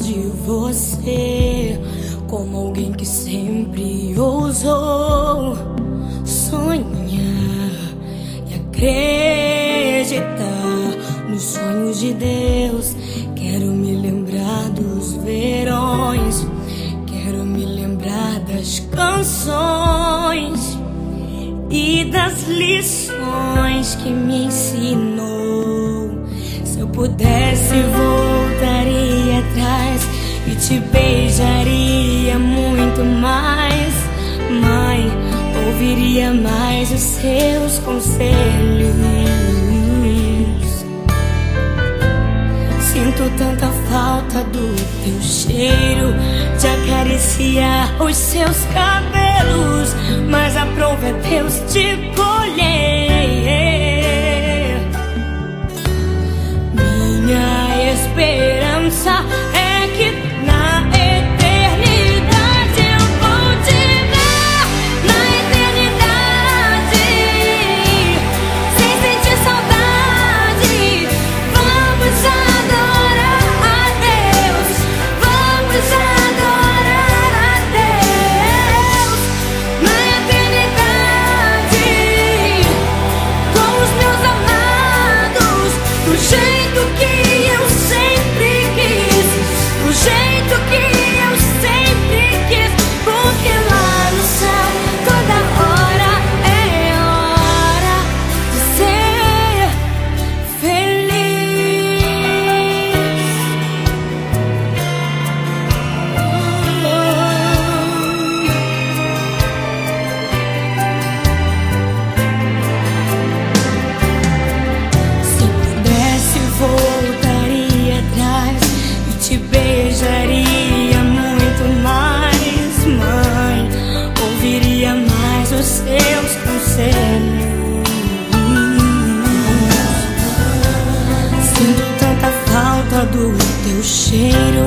de você como alguém que sempre ousou sonhar e acreditar nos sonhos de Deus. Quero me lembrar dos verões, quero me lembrar das canções e das lições que me ensinou. Se eu pudesse, voltaria atrás e te beijaria muito mais. Mãe, ouviria mais os seus conselhos. Sinto tanta falta do teu cheiro, de acariciar os seus cabelos, mas aprove a Deus te colher. Minha esperança é que na eternidade eu vou te ver, na eternidade, sem sentir saudade. Vamos adorar a Deus, vamos adorar a Deus, na eternidade, com os meus amados, do jeito que eu sempre quis, do jeito que eu sempre quis, porque lá no céu toda hora é hora de ser feliz. Se pudesse, voltaria atrás e te beijaria muito mais. Mãe, ouviria mais os seus conselhos. Sinto tanta falta do teu cheiro,